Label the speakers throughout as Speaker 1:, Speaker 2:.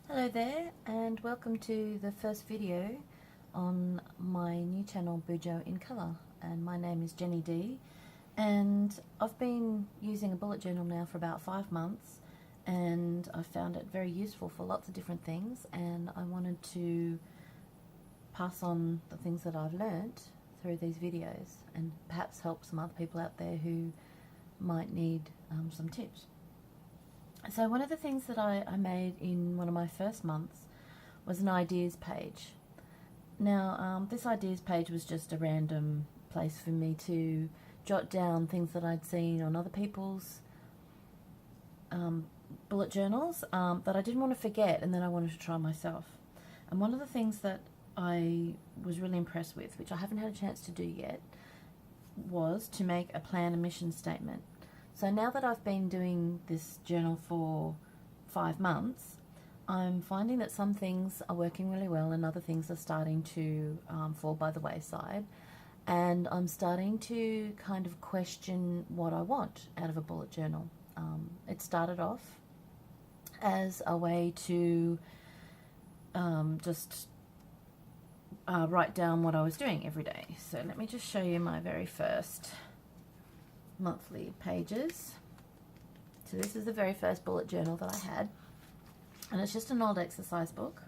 Speaker 1: Hello there, and welcome to the first video on my new channel Bujo in Colour. And my name is Jenny D, and I've been using a bullet journal now for about 5 months, and I found it very useful for lots of different things, and I wanted to pass on the things that I've learnt through these videos and perhaps help some other people out there who might need some tips. So one of the things that I made in one of my first months was an ideas page. Now, this ideas page was just a random place for me to jot down things that I'd seen on other people's bullet journals that I didn't want to forget, and then I wanted to try myself. And one of the things that I was really impressed with, which I haven't had a chance to do yet, was to make a plan and mission statement. So now that I've been doing this journal for 5 months, I'm finding that some things are working really well and other things are starting to fall by the wayside. And I'm starting to kind of question what I want out of a bullet journal. It started off as a way to just write down what I was doing every day. So let me just show you my very first monthly pages. So this is the very first bullet journal that I had, and it's just an old exercise book.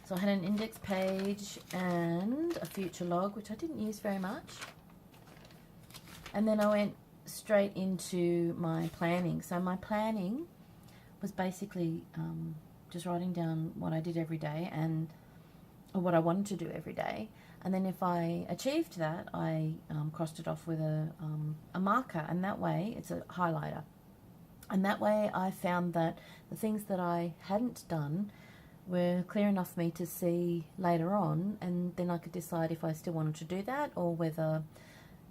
Speaker 1: So I had an index page and a future log, which I didn't use very much, and then I went straight into my planning. So my planning was basically just writing down what I did every day or what I wanted to do every day. And then if I achieved that, I crossed it off with a marker, and that way it's a highlighter. And that way I found that the things that I hadn't done were clear enough for me to see later on, and then I could decide if I still wanted to do that or whether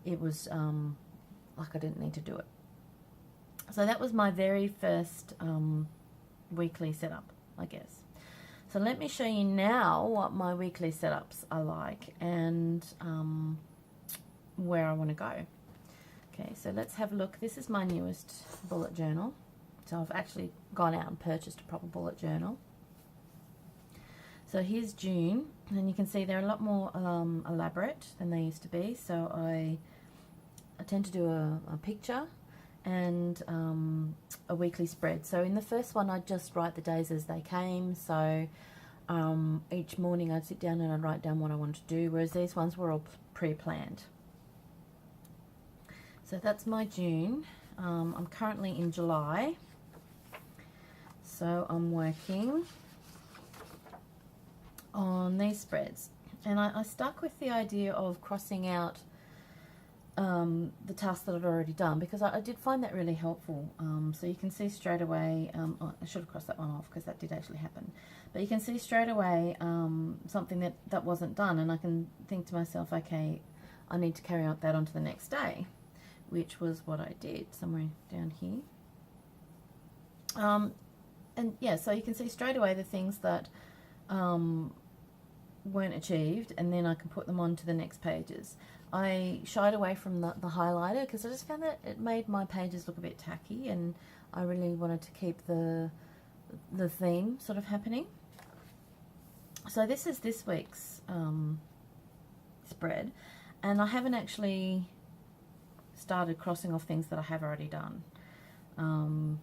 Speaker 1: it was like I didn't need to do it. So that was my very first weekly setup, I guess. So let me show you now what my weekly setups are like and where I want to go. Okay, so let's have a look. This is my newest bullet journal. So I've actually gone out and purchased a proper bullet journal. So here's June, and you can see they're a lot more elaborate than they used to be. So I tend to do a picture and a weekly spread. So in the first one, I'd just write the days as they came. So each morning I'd sit down and I'd write down what I wanted to do, whereas these ones were all pre-planned. So that's my June. I'm currently in July, so I'm working on these spreads, and I stuck with the idea of crossing out the task that I'd already done, because I did find that really helpful. So you can see straight away, I should have crossed that one off because that did actually happen, but you can see straight away something that wasn't done, and I can think to myself, okay, I need to carry out that onto the next day, which was what I did somewhere down here. And yeah, so you can see straight away the things that weren't achieved, and then I can put them on to the next pages. I shied away from the highlighter because I just found that it made my pages look a bit tacky, and I really wanted to keep the theme sort of happening. So this is this week's spread, and I haven't actually started crossing off things that I have already done. And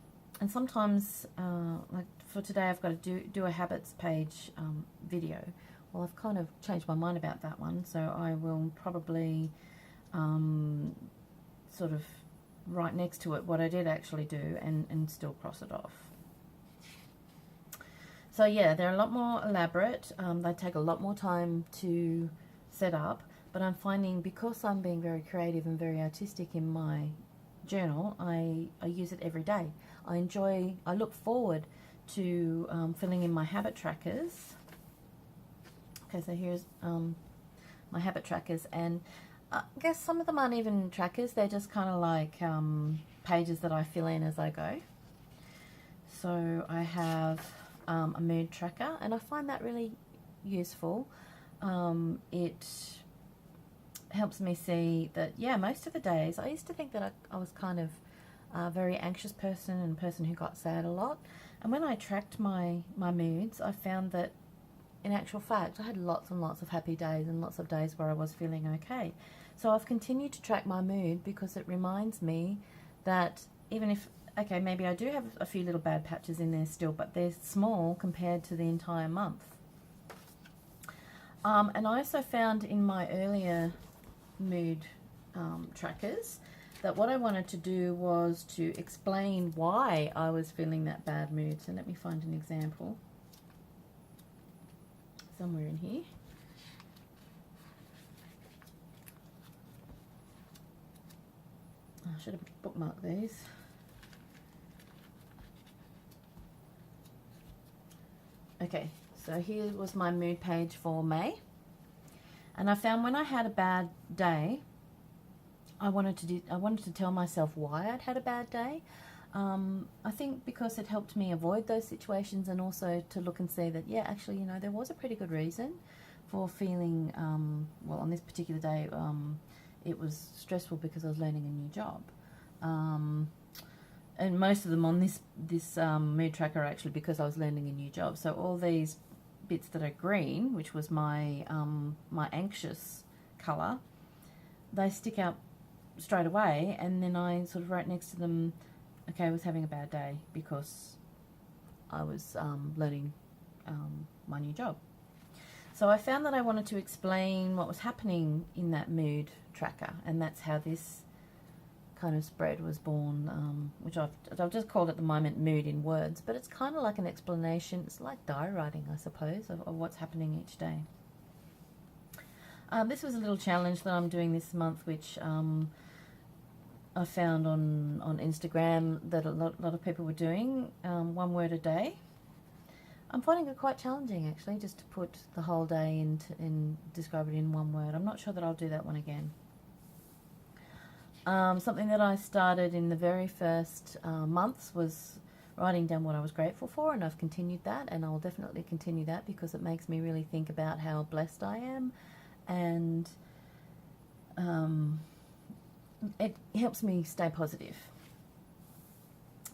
Speaker 1: sometimes, like for today, I've got to do a habits page video. Well, I've kind of changed my mind about that one, so I will probably sort of write next to it what I did actually do and still cross it off. So yeah, they're a lot more elaborate. They take a lot more time to set up, but I'm finding, because I'm being very creative and very artistic in my journal, I use it every day. I look forward to filling in my habit trackers. Okay, so here's my habit trackers, and I guess some of them aren't even trackers, they're just kind of like pages that I fill in as I go. So I have a mood tracker, and I find that really useful. It helps me see that, yeah, most of the days, I used to think that I was kind of a very anxious person and a person who got sad a lot, And when I tracked my moods, I found that in actual fact I had lots and lots of happy days and lots of days where I was feeling okay. So I've continued to track my mood because it reminds me that even if, okay, maybe I do have a few little bad patches in there still, but they're small compared to the entire month. And I also found in my earlier mood trackers that what I wanted to do was to explain why I was feeling that bad mood. So let me find an example somewhere in here. I should have bookmarked these. Okay, so here was my mood page for May. And I found when I had a bad day, I wanted to tell myself why I'd had a bad day. I think because it helped me avoid those situations, and also to look and see that, yeah, actually, you know, there was a pretty good reason for feeling, well, on this particular day, it was stressful because I was learning a new job. And most of them on this mood tracker are actually because I was learning a new job. So all these bits that are green, which was my my anxious colour, they stick out straight away. And then I sort of wrote next to them, okay, I was having a bad day because I was learning my new job. So I found that I wanted to explain what was happening in that mood tracker, and that's how this kind of spread was born, which I've just called at the moment mood in words, but it's kind of like an explanation. It's like diary writing, I suppose, of what's happening each day. This was a little challenge that I'm doing this month, which I found on Instagram that a lot of people were doing, 1 word a day. I'm finding it quite challenging, actually, just to put the whole day and describe it in 1 word. I'm not sure that I'll do that one again. Something that I started in the very first months was writing down what I was grateful for, and I've continued that, and I'll definitely continue that because it makes me really think about how blessed I am, and it helps me stay positive.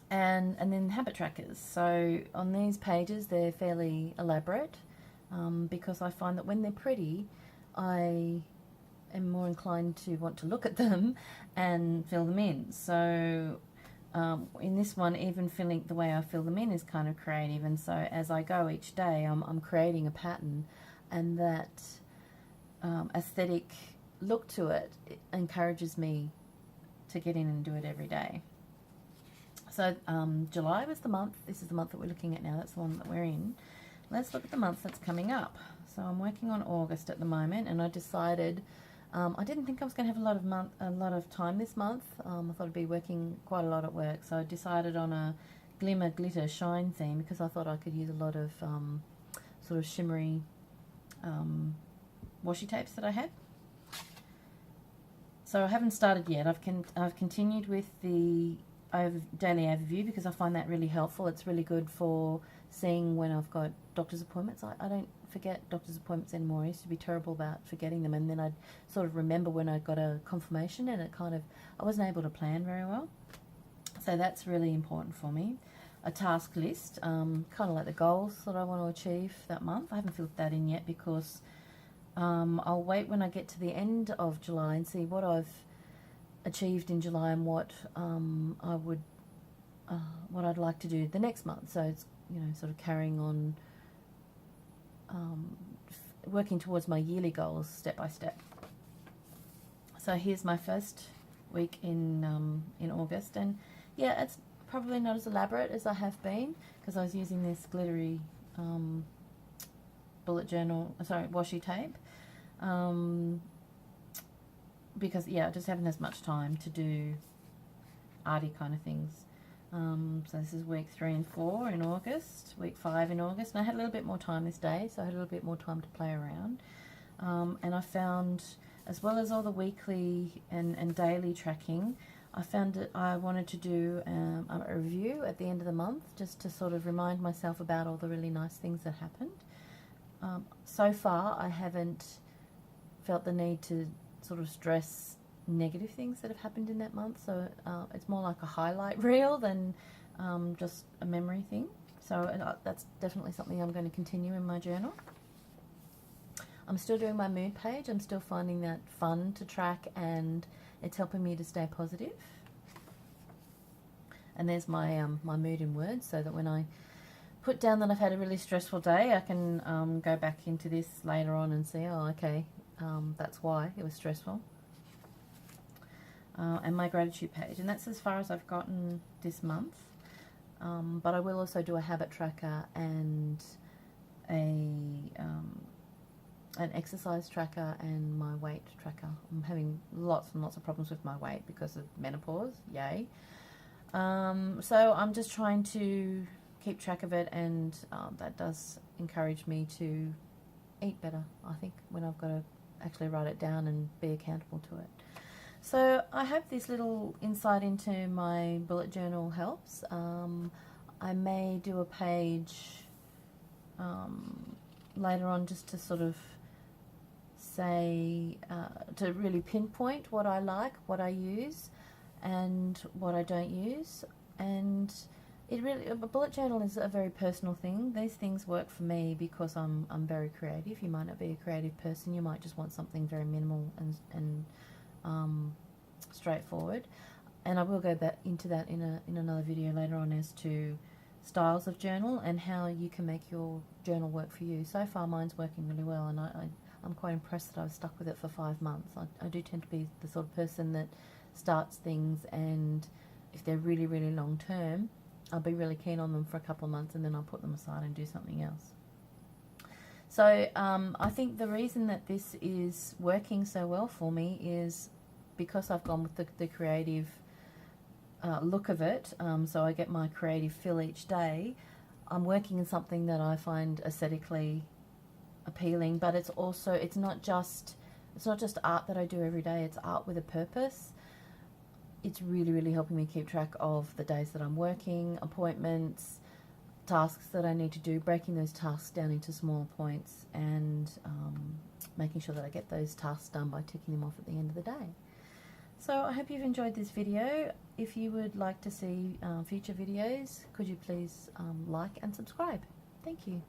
Speaker 1: And then habit trackers. So on these pages, they're fairly elaborate because I find that when they're pretty, I am more inclined to want to look at them and fill them in. So in this one, even filling the way I fill them in is kind of creative. And so as I go each day, I'm creating a pattern, and that aesthetic look to it encourages me to get in and do it every day. So July was the month. This is the month that we're looking at now. That's the one that we're in. Let's look at the month that's coming up. So I'm working on August at the moment, and I decided I didn't think I was going to have a lot of time this month. I thought I'd be working quite a lot at work, so I decided on a glimmer, glitter, shine theme because I thought I could use a lot of sort of shimmery washi tapes that I had. So I haven't started yet. I've continued with the daily overview because I find that really helpful. It's really good for seeing when I've got doctor's appointments. I don't forget doctor's appointments anymore. I used to be terrible about forgetting them, and then I'd sort of remember when I got a confirmation, and I wasn't able to plan very well. So that's really important for me. A task list, kind of like the goals that I want to achieve that month. I haven't filled that in yet because I'll wait when I get to the end of July and see what I've achieved in July and what what I'd like to do the next month. So it's, you know, sort of carrying on, working towards my yearly goals step by step. So here's my first week in August, and yeah, it's probably not as elaborate as I have been because I was using this glittery washi tape. Because yeah, I just haven't as much time to do arty kind of things. So this is week 3 and 4 in August, week 5 in August, and I had a little bit more time this day, so I had a little bit more time to play around. And I found, as well as all the weekly and daily tracking, I found that I wanted to do a review at the end of the month, just to sort of remind myself about all the really nice things that happened. So far, I haven't felt the need to sort of stress negative things that have happened in that month, so it's more like a highlight reel than just a memory thing. So that's definitely something I'm going to continue in my journal. I'm still doing my mood page. I'm still finding that fun to track, and it's helping me to stay positive. And there's my my mood in words, so that when I put down that I've had a really stressful day, I can go back into this later on and see, oh, okay, that's why it was stressful. And my gratitude page, and that's as far as I've gotten this month. But I will also do a habit tracker and an exercise tracker and my weight tracker. I'm having lots and lots of problems with my weight because of menopause, yay. So I'm just trying to keep track of it, and that does encourage me to eat better, I think, when I've got to actually write it down and be accountable to it. So I hope this little insight into my bullet journal helps. I may do a page later on just to sort of say, to really pinpoint what I like, what I use, and what I don't use. And it really, a bullet journal is a very personal thing. These things work for me because I'm very creative. You might not be a creative person. You might just want something very minimal and straightforward. And I will go back into that in another video later on as to styles of journal and how you can make your journal work for you. So far mine's working really well, and I'm quite impressed that I've stuck with it for 5 months. I do tend to be the sort of person that starts things, and if they're really, really long term, I'll be really keen on them for a couple of months, and then I'll put them aside and do something else. So I think the reason that this is working so well for me is because I've gone with the creative look of it. So I get my creative fill each day. I'm working in something that I find aesthetically appealing, but it's also, it's not just art that I do every day. It's art with a purpose. It's really, really helping me keep track of the days that I'm working, appointments, tasks that I need to do, breaking those tasks down into smaller points, and making sure that I get those tasks done by ticking them off at the end of the day. So I hope you've enjoyed this video. If you would like to see future videos, could you please like and subscribe? Thank you.